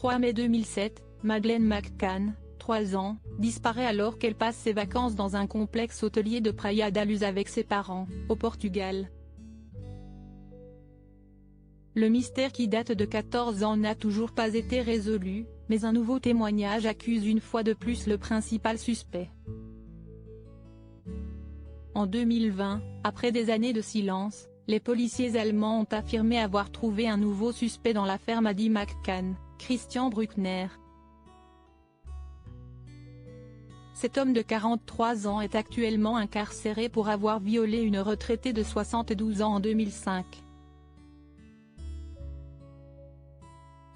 3 mai 2007, Madeleine McCann, 3 ans, disparaît alors qu'elle passe ses vacances dans un complexe hôtelier de Praia da Luz avec ses parents, au Portugal. Le mystère qui date de 14 ans n'a toujours pas été résolu, mais un nouveau témoignage accuse une fois de plus le principal suspect. En 2020, après des années de silence, les policiers allemands ont affirmé avoir trouvé un nouveau suspect dans l'affaire Maddie McCann, Christian Bruckner. Cet homme de 43 ans est actuellement incarcéré pour avoir violé une retraitée de 72 ans en 2005.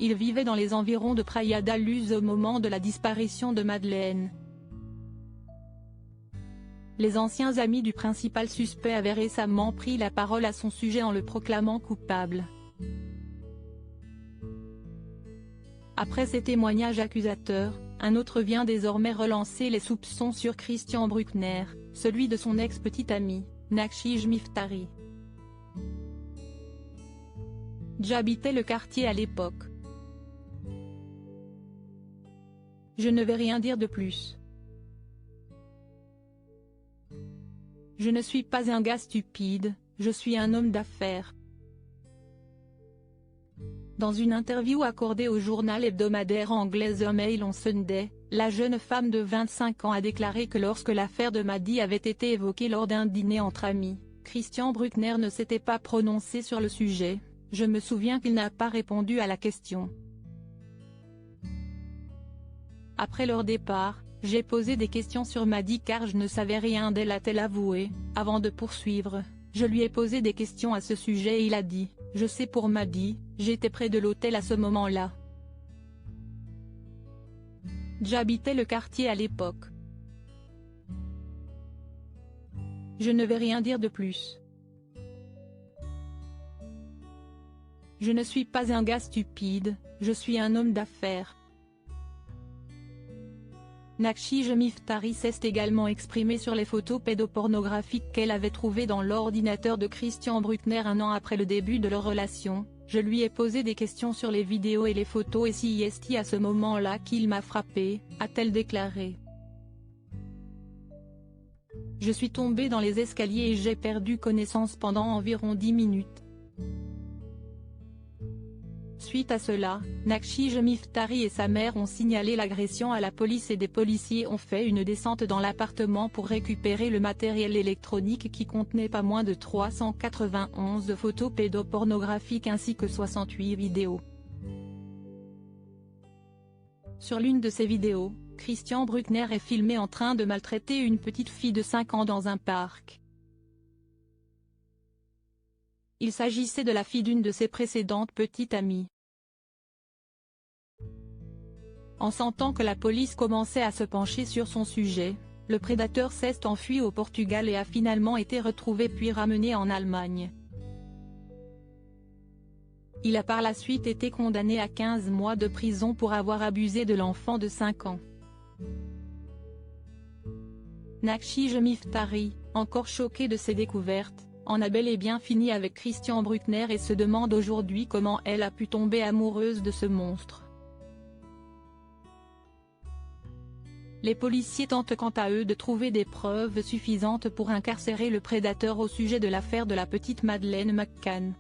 Il vivait dans les environs de Praia da Luz au moment de la disparition de Madeleine. Les anciens amis du principal suspect avaient récemment pris la parole à son sujet en le proclamant coupable. Après ces témoignages accusateurs, un autre vient désormais relancer les soupçons sur Christian Bruckner, celui de son ex-petite amie, Nakshij Miftari. J'habitais le quartier à l'époque. Je ne vais rien dire de plus. Je ne suis pas un gars stupide, je suis un homme d'affaires. Dans une interview accordée au journal hebdomadaire anglais The Mail on Sunday, la jeune femme de 25 ans a déclaré que lorsque l'affaire de Maddie avait été évoquée lors d'un dîner entre amis, Christian Bruckner ne s'était pas prononcé sur le sujet. Je me souviens qu'il n'a pas répondu à la question. Après leur départ, j'ai posé des questions sur Maddie car je ne savais rien d'elle, a-t-elle avoué. Avant de poursuivre, je lui ai posé des questions à ce sujet et il a dit « Je sais pour Maddie, j'étais près de l'hôtel à ce moment-là. J'habitais le quartier à l'époque. Je ne vais rien dire de plus. Je ne suis pas un gars stupide, je suis un homme d'affaires. » Nakshij Miftari s'est également exprimée sur les photos pédopornographiques qu'elle avait trouvées dans l'ordinateur de Christian Bruckner un an après le début de leur relation. Je lui ai posé des questions sur les vidéos et les photos et si est à ce moment-là qu'il m'a frappé, a-t-elle déclaré. Je suis tombée dans les escaliers et j'ai perdu connaissance pendant environ 10 minutes. Suite à cela, Nakshij Miftari et sa mère ont signalé l'agression à la police et des policiers ont fait une descente dans l'appartement pour récupérer le matériel électronique qui contenait pas moins de 391 photos pédopornographiques ainsi que 68 vidéos. Sur l'une de ces vidéos, Christian Bruckner est filmé en train de maltraiter une petite fille de 5 ans dans un parc. Il s'agissait de la fille d'une de ses précédentes petites amies. En sentant que la police commençait à se pencher sur son sujet, le prédateur s'est enfui au Portugal et a finalement été retrouvé puis ramené en Allemagne. Il a par la suite été condamné à 15 mois de prison pour avoir abusé de l'enfant de 5 ans. Nakshij Miftari, encore choqué de ces découvertes, en a bel et bien fini avec Christian Bruckner et se demande aujourd'hui comment elle a pu tomber amoureuse de ce monstre. Les policiers tentent quant à eux de trouver des preuves suffisantes pour incarcérer le prédateur au sujet de l'affaire de la petite Madeleine McCann.